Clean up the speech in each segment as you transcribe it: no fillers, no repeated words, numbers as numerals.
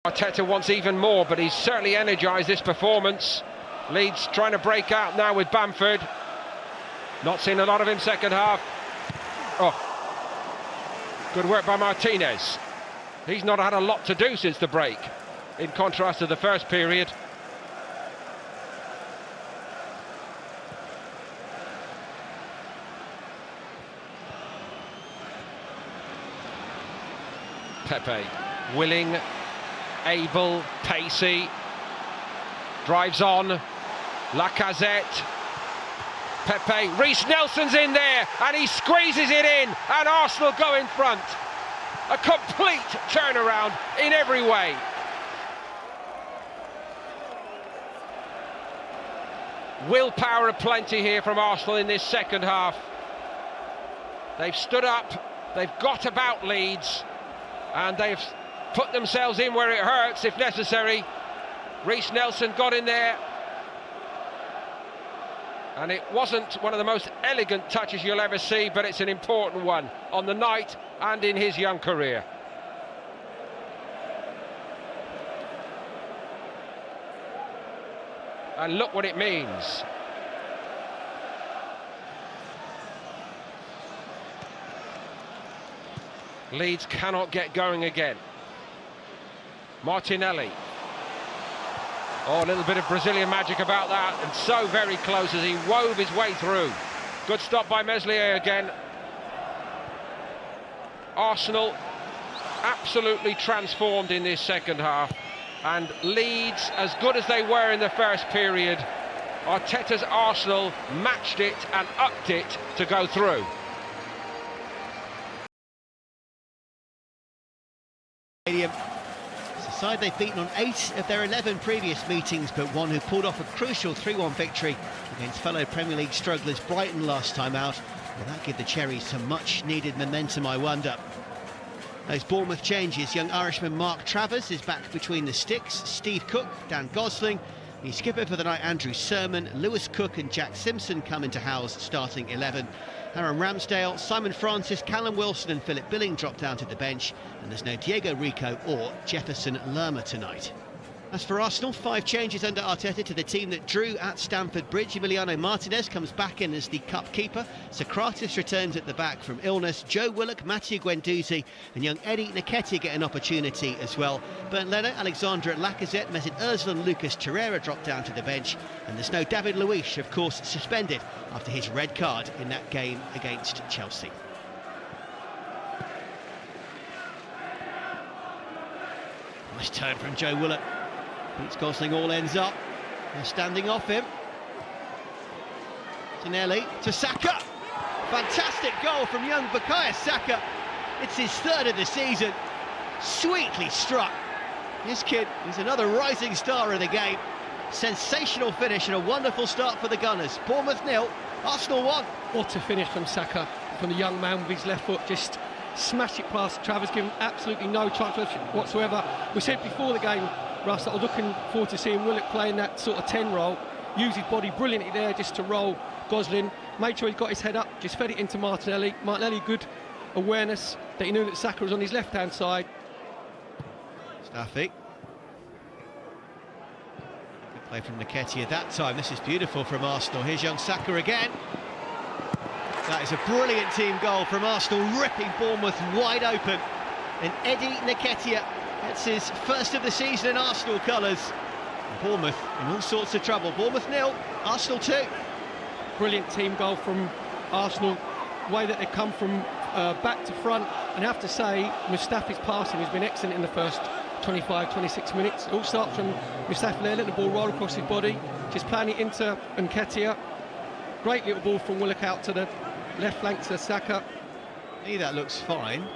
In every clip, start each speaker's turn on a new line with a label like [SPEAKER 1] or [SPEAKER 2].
[SPEAKER 1] Arteta wants even more, but he's certainly energised this performance. Leeds trying to break out now with Bamford. Not seen a lot of him second half. Oh, good work by Martinez. He's not had a lot to do since the break, in contrast to the first period. Pepe, willing, able, pacey, drives on, Lacazette, Pepe, Reiss Nelson's in there, and he squeezes it in, and Arsenal go in front. A complete turnaround in every way. Willpower aplenty here from Arsenal in this second half. They've stood up, they've got about Leeds, and they've put themselves in where it hurts if necessary. Reiss Nelson got in there, and it wasn't one of the most elegant touches you'll ever see, but it's an important one on the night and in his young career. And look what it means. Leeds cannot get going again. Martinelli. Oh, a little bit of Brazilian magic about that, and so very close as he wove his way through. Good stop by Meslier again. Arsenal absolutely transformed in this second half, and Leeds, as good as they were in the first period, Arteta's Arsenal matched it and upped it to go through.
[SPEAKER 2] It's a side they've beaten on 8 of their 11 previous meetings, but one who pulled off a crucial 3-1 victory against fellow Premier League strugglers Brighton last time out. Will that give the Cherries some much-needed momentum, I wonder? Those Bournemouth changes: young Irishman Mark Travers is back between the sticks. Steve Cook, Dan Gosling, the skipper for the night Andrew Sermon, Lewis Cook and Jack Simpson come into Howe's starting 11. Aaron Ramsdale, Simon Francis, Callum Wilson and Philip Billing drop down to the bench, and there's no Diego Rico or Jefferson Lerma tonight. As for Arsenal, 5 changes under Arteta to the team that drew at Stamford Bridge. Emiliano Martinez comes back in as the cup keeper. Socrates returns at the back from illness. Joe Willock, Matthew Guendouzi and young Eddie Nketiah get an opportunity as well. Bernd Leno, Alexandre Lacazette, Mesut Ozil and Lucas Torreira drop down to the bench. And there's no David Luiz, of course, suspended after his red card in that game against Chelsea. Nice turn from Joe Willock. Beats Gosling, all ends up. They're standing off him. Tonelli to Saka. Fantastic goal from young Bukayo Saka. It's his 3rd of the season. Sweetly struck. This kid is another rising star of the game. Sensational finish and a wonderful start for the Gunners. Bournemouth 0, Arsenal 1.
[SPEAKER 3] What a finish from Saka, from the young man with his left foot. Just smashed it past Travers, given absolutely no chance whatsoever. We said before the game, Russ, that I was looking forward to seeing Willock playing that sort of 10 role, use his body brilliantly there just to roll Gosling, made sure he got his head up, just fed it into Martinelli. Martinelli, good awareness that he knew that Saka was on his left-hand side.
[SPEAKER 2] Staffy. Good play from Nketiah that time. This is beautiful from Arsenal. Here's young Saka again. That is a brilliant team goal from Arsenal, ripping Bournemouth wide open. And Eddie Nketiah gets his 1st of the season in Arsenal colours. Bournemouth in all sorts of trouble. Bournemouth 0, Arsenal 2.
[SPEAKER 3] Brilliant team goal from Arsenal. The way that they come from back to front. And I have to say, Mustafi's passing has been excellent in the first 25, 26 minutes. It all starts from Mustafi there, letting the ball roll across his body, just playing it into Nketiah. Great little ball from Willock out to the left flank to Saka.
[SPEAKER 2] That looks fine.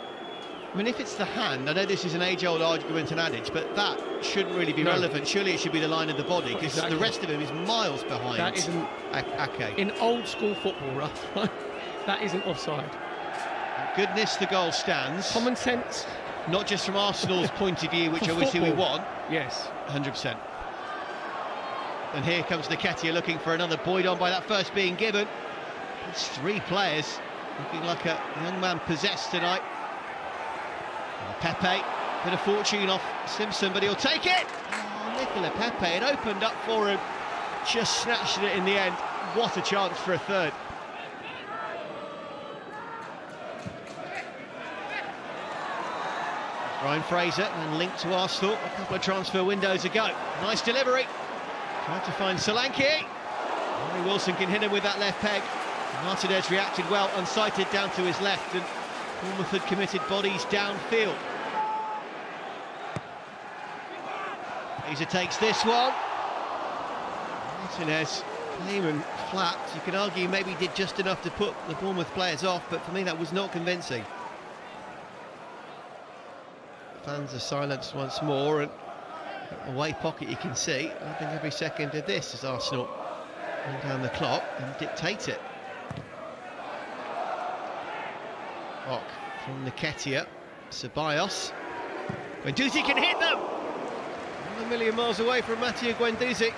[SPEAKER 2] I mean, if it's the hand, I know this is an age-old argument and adage, but that shouldn't really be relevant. Surely it should be the line of the body, because the rest of him is miles behind.
[SPEAKER 3] That isn't
[SPEAKER 2] Ake.
[SPEAKER 3] In old-school football, right? That isn't offside.
[SPEAKER 2] Thank goodness the goal stands.
[SPEAKER 3] Common sense.
[SPEAKER 2] Not just from Arsenal's point of view, which obviously we want.
[SPEAKER 3] Yes.
[SPEAKER 2] 100%. And here comes Nketiah looking for another. Boyd on by that first being given. It's 3 players looking like a young man possessed tonight. Pepe Bit of fortune off Simpson, but he'll take it. Oh, Nicola Pepe, it opened up for him, just snatched it in the end. What a chance for a third. Ryan Fraser, and linked to Arsenal a couple of transfer windows ago. Nice delivery. Tried to find Solanke. Harry Wilson can hit him with that left peg. Martinez reacted well, unsighted down to his left, and Bournemouth had committed bodies downfield. Fraser takes this one. Martinez came and flat. You can argue maybe he did just enough to put the Bournemouth players off, but for me that was not convincing. Fans are silenced once more, and away pocket you can see. I think every second of this as Arsenal run down the clock and dictate it. Ock from Nketiah, Ceballos. Guendouzi can hit them! Not a million miles away from Matteo Guendouzi.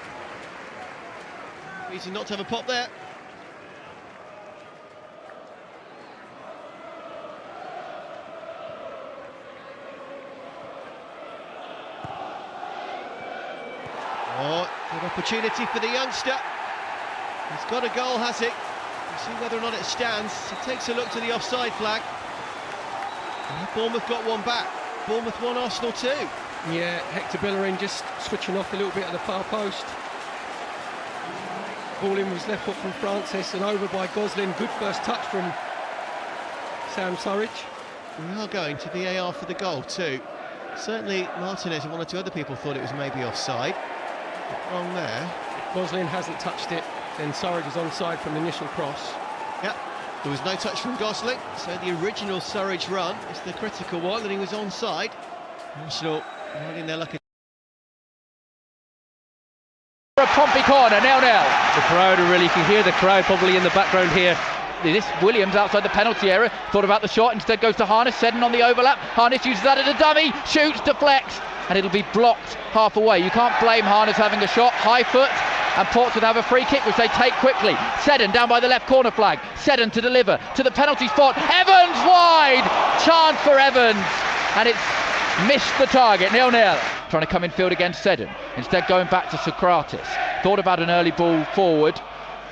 [SPEAKER 2] Reason not to have a pop there. Oh, good opportunity for the youngster. He's got a goal, has he? We'll see whether or not it stands. He takes a look to the offside flag. And Bournemouth got one back. Bournemouth 1, Arsenal 2.
[SPEAKER 3] Yeah, Hector Bellerin just switching off a little bit at the far post. Ball in was left foot from Francis and over by Goslin. Good first touch from Sam Surridge.
[SPEAKER 2] We are going to VAR for the goal too. Certainly Martinez and one or two other people thought it was maybe offside. But wrong there.
[SPEAKER 3] Goslin hasn't touched it, then Surridge is onside from the initial cross.
[SPEAKER 2] Yep, there was no touch from Gosling, so the original Surridge run is the critical one, and he was onside. Arsenal riding their luck.
[SPEAKER 4] A Pompey corner, 0-0. The crowd are really, you can hear the crowd probably in the background here. This Williams outside the penalty area, thought about the shot, instead goes to Harness, Seddon on the overlap. Harness uses that as a dummy, shoots, deflects, and it'll be blocked half away. You can't blame Harness having a shot, high foot, and Portsmouth have a free kick which they take quickly. Seddon down by the left corner flag, Seddon to deliver to the penalty spot, Evans wide, chance for Evans, and it's missed the target, 0-0. Trying to come in field against Seddon, instead going back to Socrates. Thought about an early ball forward,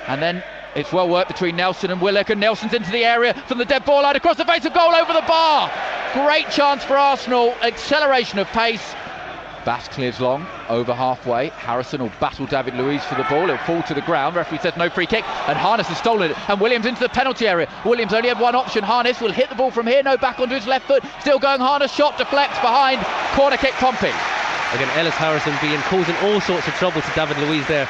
[SPEAKER 4] and then it's well worked between Nelson and Willock, and Nelson's into the area from the dead ball out across the face of goal over the bar. Great chance for Arsenal, acceleration of pace. Bass clears long, over halfway. Harrison will battle David Luiz for the ball, it'll fall to the ground. Referee says no free kick, and Harness has stolen it, and Williams into the penalty area. Williams only had one option. Harness will hit the ball from here, no, back onto his left foot, still going. Harness, shot deflects behind, corner kick Pompey.
[SPEAKER 5] Again, Ellis Harrison causing all sorts of trouble to David Luiz there.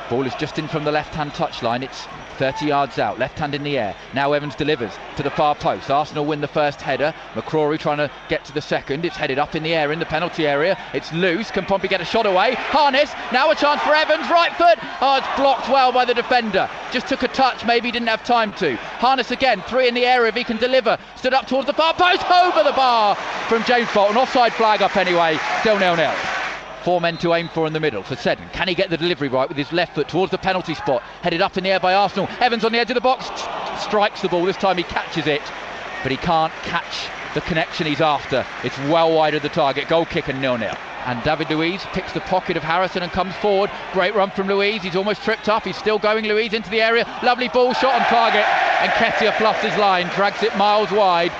[SPEAKER 4] Ball is just in from the left-hand touchline. It's 30 yards out, left hand in the air. Now Evans delivers to the far post. Arsenal win the first header. McCrory trying to get to the second. It's headed up in the air in the penalty area. It's loose. Can Pompey get a shot away? Harness. Now a chance for Evans. Right foot. Oh, it's blocked well by the defender. Just took a touch. Maybe he didn't have time to. Harness again. 3 in the area if he can deliver. Stood up towards the far post. Over the bar from James Bolton. Offside flag up anyway. Still 0-0. 4 men to aim for in the middle for Seddon. Can he get the delivery right with his left foot towards the penalty spot? Headed up in the air by Arsenal. Evans on the edge of the box, strikes the ball. This time he catches it, but he can't catch the connection he's after. It's well wide of the target. Goal kick and 0-0. And David Luiz picks the pocket of Harrison and comes forward. Great run from Luiz. He's almost tripped up. He's still going. Luiz into the area. Lovely ball, shot on target. And Nketiah fluffs his line, drags it miles wide.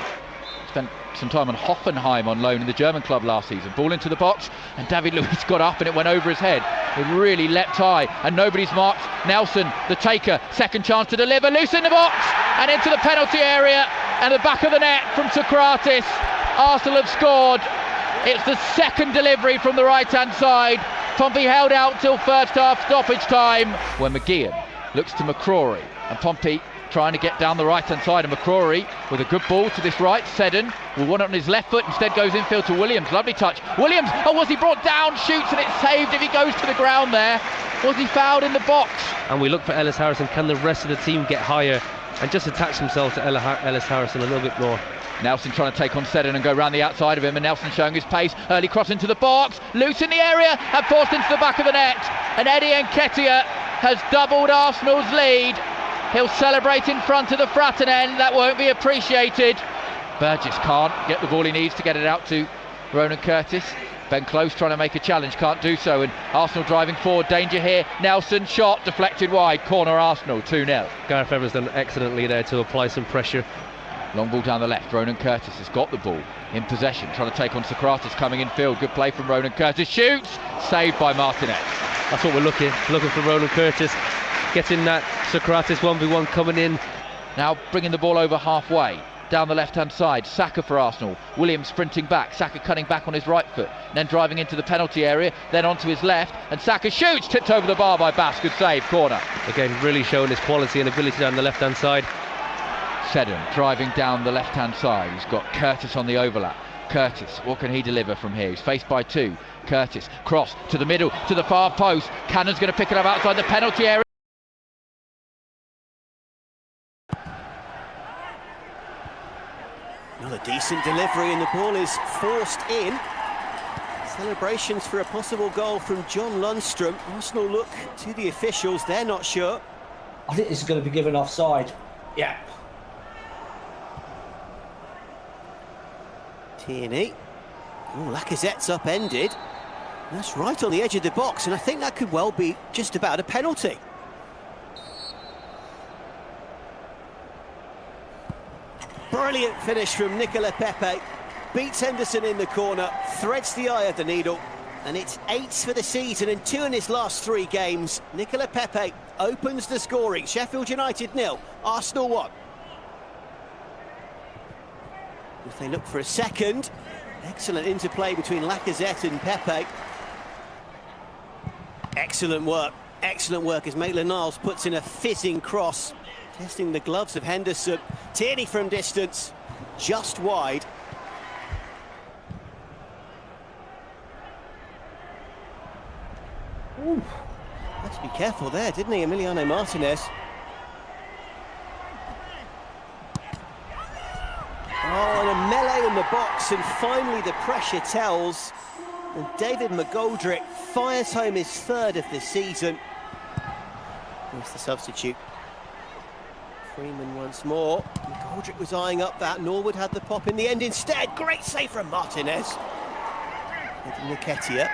[SPEAKER 4] Spent some time on Hoffenheim on loan in the German club last season. Ball into the box, and David Luiz got up and it went over his head. It really leapt high, and nobody's marked. Nelson, the taker, second chance to deliver, loose in the box and into the penalty area, and the back of the net from Socrates. Arsenal have scored. It's the second delivery from the right hand side. Pompey held out till first half stoppage time, when McGeehan looks to McCrory, and Pompey trying to get down the right hand side, and McCrory with a good ball to this right. Seddon will want it on his left foot, instead goes infield to Williams. Lovely touch. Williams, oh, was he brought down? Shoots, and it's saved if he goes to the ground there. Was he fouled in the box?
[SPEAKER 5] And we look for Ellis Harrison. Can the rest of the team get higher and just attach themselves to Ellis Harrison a little bit more?
[SPEAKER 4] Nelson trying to take on Seddon and go round the outside of him, and Nelson showing his pace. Early cross into the box, loose in the area and forced into the back of the net. And Eddie Nketiah has doubled Arsenal's lead. He'll celebrate in front of the Fratton end. That won't be appreciated. Burgess can't get the ball he needs to get it out to Ronan Curtis. Ben Close trying to make a challenge, can't do so, and Arsenal driving forward, danger here. Nelson, shot, deflected wide, corner Arsenal, 2-0.
[SPEAKER 5] Gareth Evans done excellently there to apply some pressure.
[SPEAKER 4] Long ball down the left, Ronan Curtis has got the ball in possession, trying to take on Socrates coming in field. Good play from Ronan Curtis, shoots, saved by Martinez.
[SPEAKER 5] That's what we're looking for Ronan Curtis, getting that Socrates 1v1 coming in.
[SPEAKER 4] Now bringing the ball over halfway, down the left-hand side, Saka for Arsenal. Williams sprinting back, Saka cutting back on his right foot, then driving into the penalty area, then onto his left, and Saka shoots, tipped over the bar by Bass, good save, corner.
[SPEAKER 5] Again, really showing his quality and ability down the left-hand side.
[SPEAKER 4] Seddon driving down the left-hand side, he's got Curtis on the overlap. Curtis, what can he deliver from here? He's faced by two. Curtis, cross to the middle, to the far post. Cannon's going to pick it up outside the penalty area.
[SPEAKER 6] Another decent delivery and the ball is forced in. Celebrations for a possible goal from John Lundstrom. Arsenal look to the officials, they're not sure.
[SPEAKER 7] I think this is going to be given offside. Yeah.
[SPEAKER 6] Tierney. Oh, Lacazette's upended. That's right on the edge of the box, and I think that could well be just about a penalty. Brilliant finish from Nicola Pepe. Beats Henderson in the corner, threads the eye of the needle, and it's 8 for the season and 2 in his last 3 games. Nicola Pepe opens the scoring. Sheffield United 0, Arsenal 1. If they look for a second, excellent interplay between Lacazette and Pepe. Excellent work as Maitland-Niles puts in a fizzing cross, testing the gloves of Henderson. Tierney from distance, just wide. Ooh, had to be careful there, didn't he, Emiliano Martinez? Oh, and a melee in the box, and finally the pressure tells. And David McGoldrick fires home his 3rd of the season. Here's the substitute. Freeman once more. McGoldrick was eyeing up that. Norwood had the pop in the end instead. Great save from Martinez. Nketiah.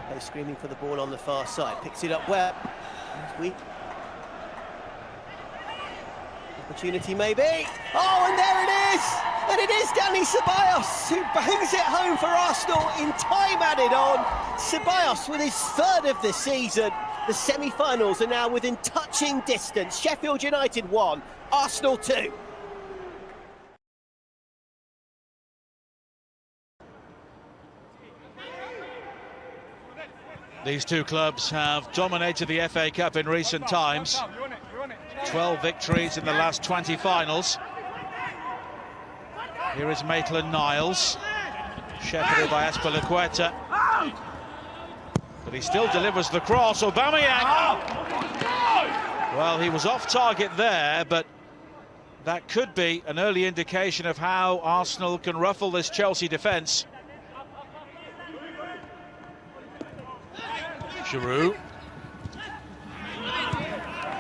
[SPEAKER 6] Pepe screaming for the ball on the far side. Picks it up well. Opportunity maybe. Oh, and there it is! And it is Dani Ceballos who bangs it home for Arsenal in time added on. Ceballos with his 3rd of the season. The semi-finals are now within touching distance. Sheffield United 1, Arsenal 2.
[SPEAKER 8] These two clubs have dominated the FA Cup in recent times. 12 victories in the last 20 finals. Here is Maitland-Niles, shepherded by Azpilicueta. But he still delivers the cross. Aubameyang! Well, he was off target there, but that could be an early indication of how Arsenal can ruffle this Chelsea defence. Giroud.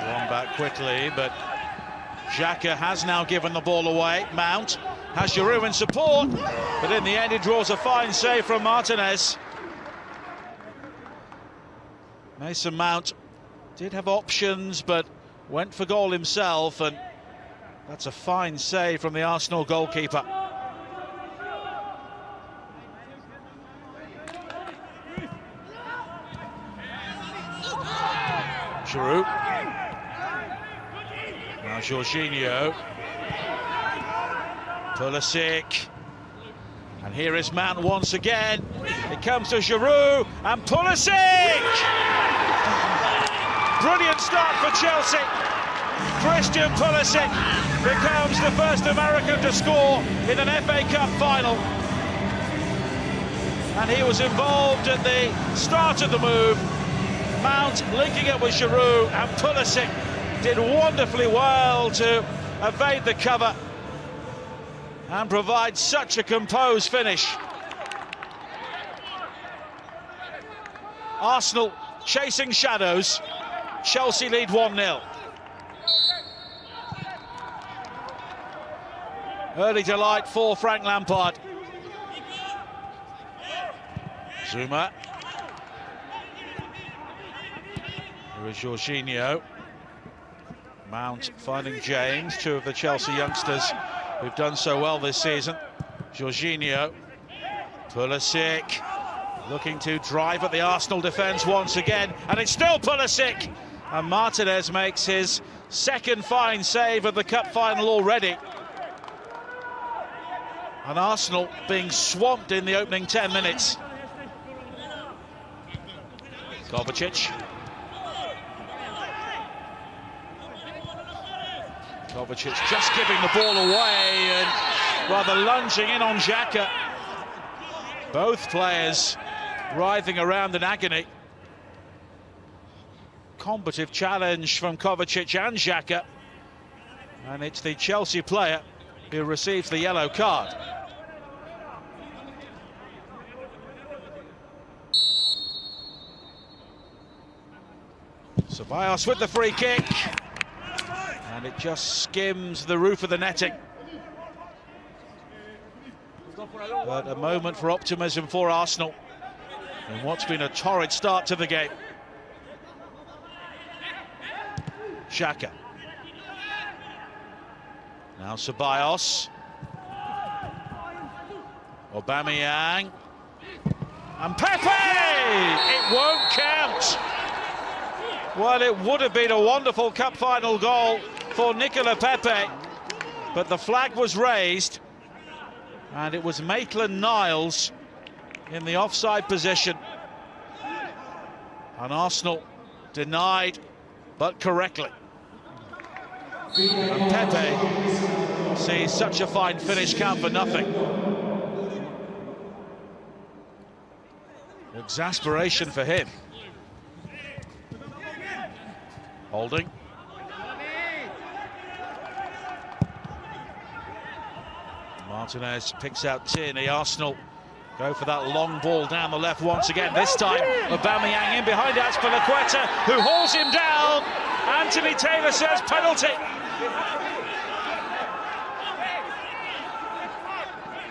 [SPEAKER 8] One back quickly, but Xhaka has now given the ball away. Mount has Giroud in support, but in the end he draws a fine save from Martinez. Mason Mount did have options, but went for goal himself, and that's a fine save from the Arsenal goalkeeper. Giroud. Now Jorginho. Pulisic. And here is Mount once again. It comes to Giroud and Pulisic! Brilliant start for Chelsea. Christian Pulisic becomes the first American to score in an FA Cup final. And he was involved at the start of the move. Mount linking up with Giroud, and Pulisic did wonderfully well to evade the cover and provide such a composed finish. Arsenal chasing shadows. Chelsea lead 1-0. Early delight for Frank Lampard. Zuma. Here is Jorginho. Mount finding James, two of the Chelsea youngsters who've done so well this season. Jorginho. Pulisic looking to drive at the Arsenal defence once again, and it's still Pulisic. And Martinez makes his second fine save of the cup final already. And Arsenal being swamped in the opening 10 minutes. Kovacic. Kovacic just giving the ball away and rather lunging in on Xhaka. Both players writhing around in agony. Combative challenge from Kovacic and Xhaka. And it's the Chelsea player who receives the yellow card. Ceballos with the free kick. And it just skims the roof of the netting. But a moment for optimism for Arsenal in what's been a torrid start to the game. Xhaka. Now Ceballos. Aubameyang. And Pepe! It won't count. Well, it would have been a wonderful cup final goal for Nicola Pepe, but the flag was raised and it was Maitland-Niles in the offside position, and Arsenal denied but correctly. And Pepe sees such a fine finish count for nothing. Exasperation for him. Holding. Martinez picks out Tierney. Arsenal go for that long ball down the left once again. This time Aubameyang in behind Azpilicueta, who hauls him down. Anthony Taylor says penalty.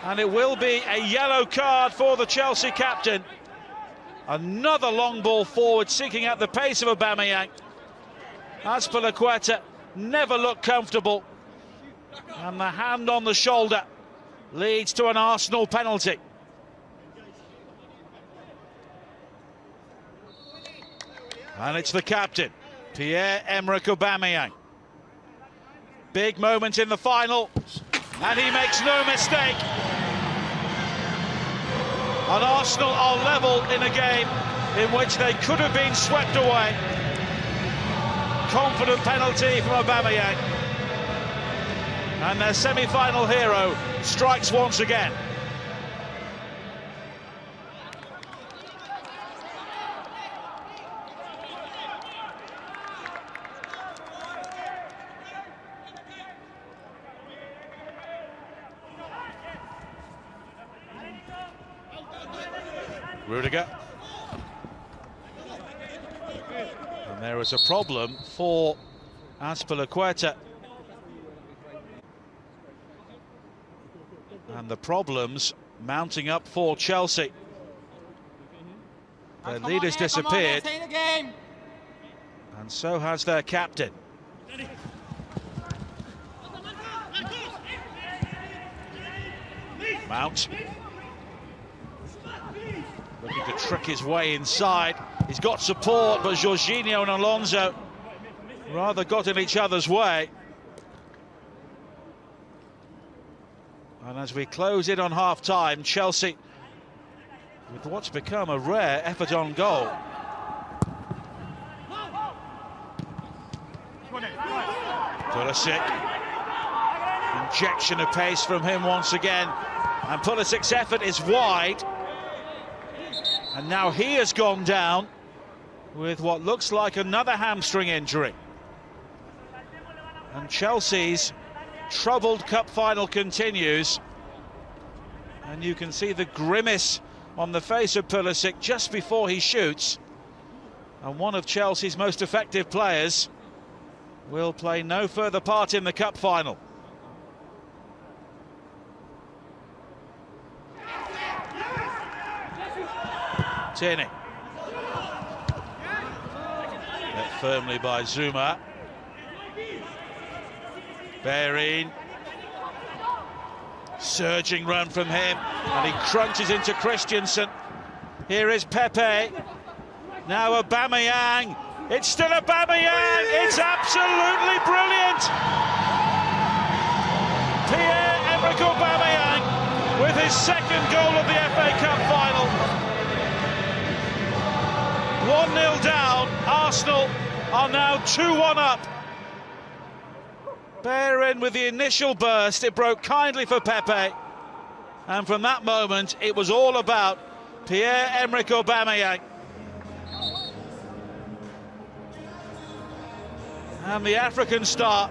[SPEAKER 8] And it will be a yellow card for the Chelsea captain. Another long ball forward, seeking out the pace of Aubameyang. Azpilicueta never looked comfortable, and the hand on the shoulder leads to an Arsenal penalty. And it's the captain, Pierre-Emerick Aubameyang. Big moment in the final, and he makes no mistake. And Arsenal are level in a game in which they could have been swept away. Confident penalty from Aubameyang. And their semi-final hero strikes once again. Rudiger. And there is a problem for Azpilicueta. And the problems mounting up for Chelsea. Their leaders disappeared. And so has their captain. Mount. Looking to trick his way inside. He's got support, but Jorginho and Alonso rather got in each other's way. And as we close in on half-time, Chelsea with what's become a rare effort on goal. Pulisic. Injection of pace from him once again. And Pulisic's effort is wide. And now he has gone down with what looks like another hamstring injury. And Chelsea's troubled cup final continues. And you can see the grimace on the face of Pulisic just before he shoots. And one of Chelsea's most effective players will play no further part in the cup final. Tierney. Met firmly by Zuma. Bellerin. Surging run from him, and he crunches into Christensen. Here is Pepe. Now Aubameyang. It's still Aubameyang. It's absolutely brilliant. Pierre-Emerick Aubameyang with his second goal of the FA Cup final. 1-0 down. Arsenal are now 2-1 up. Bellerin with the initial burst, it broke kindly for Pepe, and from that moment it was all about Pierre-Emerick Aubameyang. And the African star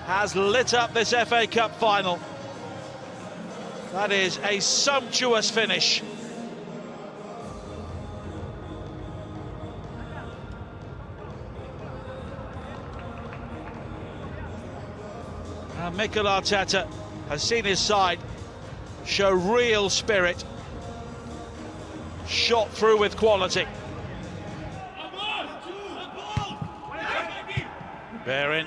[SPEAKER 8] has lit up this FA Cup final. That is a sumptuous finish. And Mikel Arteta has seen his side show real spirit, shot through with quality. Bellerin.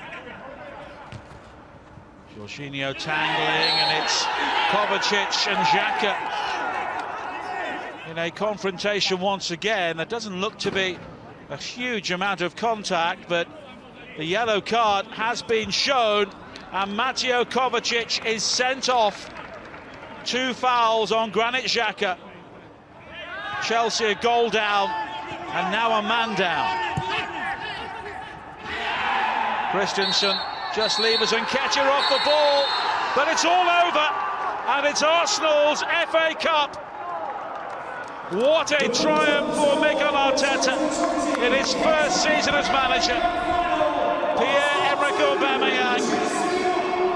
[SPEAKER 8] Jorginho tangling, and it's Kovacic and Xhaka in a confrontation once again. There doesn't look to be a huge amount of contact, but the yellow card has been shown, and Mateo Kovacic is sent off. 2 fouls on Granit Xhaka. Chelsea a goal down, and now a man down. Christensen, just levers and Nketiah off the ball, but it's all over, and it's Arsenal's FA Cup. What a triumph for Mikel Arteta in his first season as manager. Pierre-Emerick Aubameyang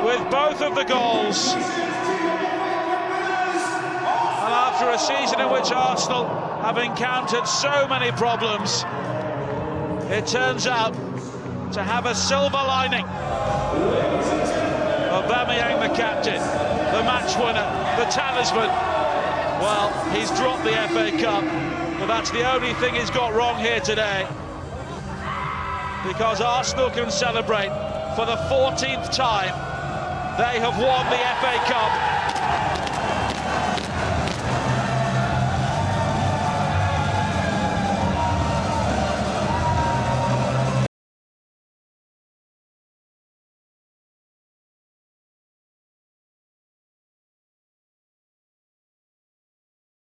[SPEAKER 8] with both of the goals. And after a season in which Arsenal have encountered so many problems, it turns out to have a silver lining. Aubameyang, the captain, the match winner, the talisman. Well, he's dropped the FA Cup, but that's the only thing he's got wrong here today. Because Arsenal can celebrate for the 14th time. They have won the FA Cup.